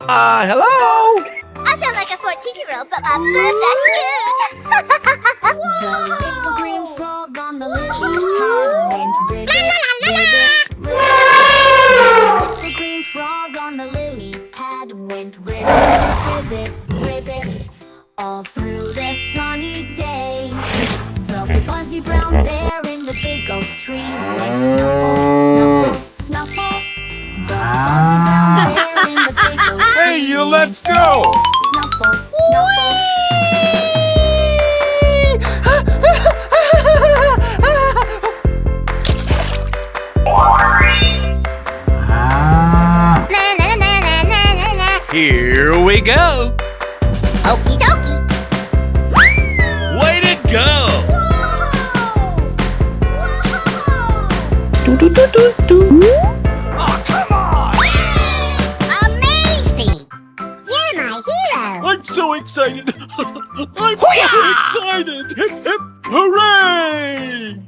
Hello? I sound like a 14-year-old, but my boobs are huge. The little green frog on the lily pond went ribbit, ribbit, ribbit. The little green frog on the lily pad went ribbit, ribbit, ribbit. All through the sunny day, the fuzzy brown bear in the big oak tree went snuffle, snuffle, snuffle. The fuzzy brown bear in the big oak tree. Hey, you, let's go! Snuffle, snuffle. Here we go! Okie dokie. Way to go! Oh, come on! Amazing! You're my hero. I'm so excited! I'm so excited! Hip, hip, hooray!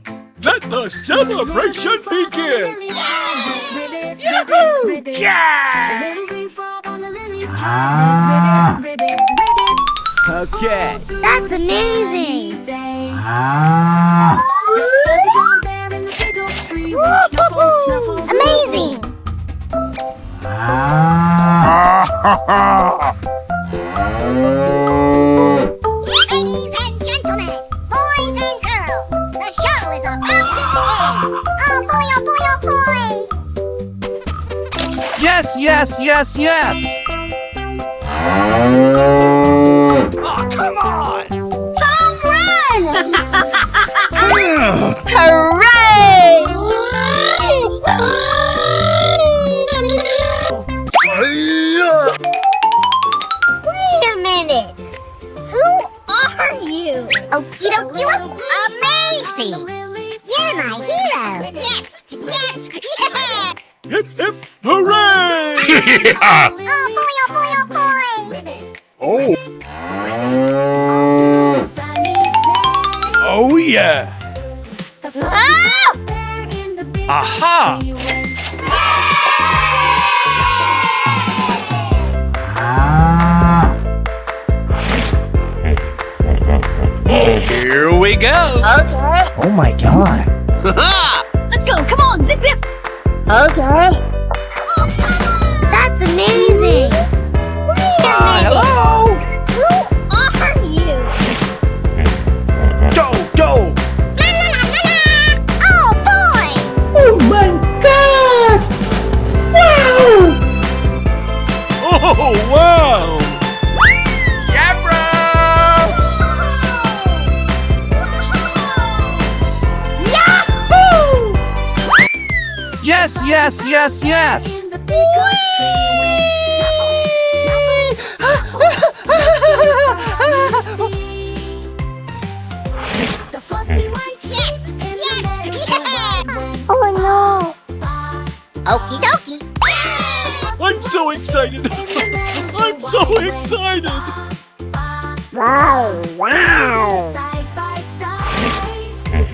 Let the celebration begin! Yahoo! Yeah! Okay. That's amazing. Amazing. Ladies and gentlemen, boys and girls, the show is about to begin. Oh boy, oh boy, oh boy. Yes, yes, yes, yes! Oh, come on! Wait a minute. Who are you? Okie dokie. Amazing. You're my hero. Yes, yes, yes. Hip, hip, hooray! Oh boy, oh boy, oh boy. Oh! Oh, yeah! Aha! Here we go! Okay. Oh my god! Let's go, come on, zip zip! Okay. That's amazing. Wait a minute. Hello! Who are you? Joe! La la la la la. Oh boy. Oh my god! Wow! Oh wow! Yeah, bro! Yahoo! Yes, yes, yes, yes! Yes, yes, yeah. Oh no. Okie dokie. I'm so excited! I'm so excited! Wow, wow. Side by side.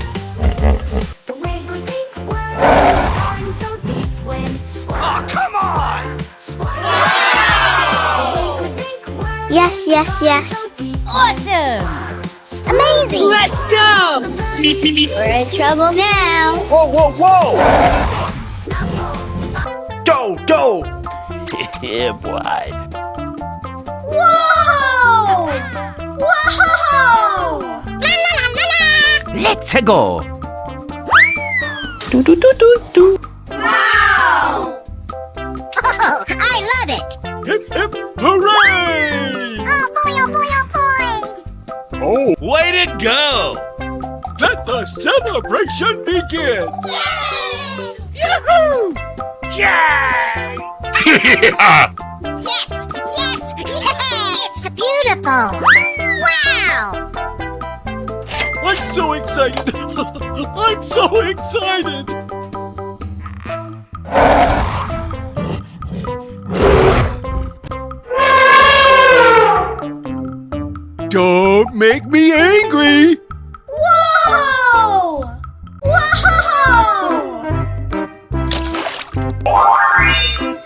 The wiggly pink world going so deep when Oh, come on! Yes, yes, yes. Awesome. Amazing. Let's go! We're in trouble now. Whoa, whoa, whoa! Joe! Yeah, boy. Whoa! Whoa! La la la la la. Let's go! Wow! Oh, I love it. Hip, hip, hooray! Oh boy, oh boy, oh boy. Oh, way to go! Let the celebration begin! Yahoo! Yay! Yes, yes, yes. It's beautiful. Wow! I'm so excited! I'm so excited! Don't make me angry! Whoa! Whoa!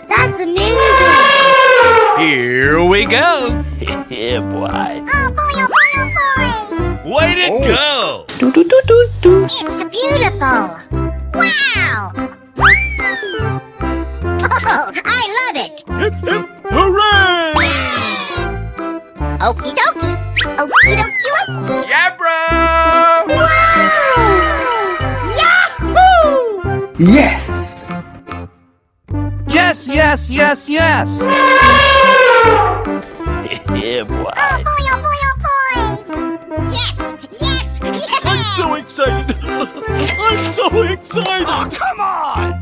That's amazing. Here we go. Yeah, boy. Oh boy, oh boy, oh boy! Way to go. It's beautiful! Wow! Oh, I love it! Hip, hip, hooray! Okie dokie! Okie dokie dokie! Yeah, bro. Yes! Yes, yes, yes, yes. Yeah, boy. Oh boy, oh boy, oh boy! Yes! Yes! I'm Yes! so excited. I'm so excited. Come on!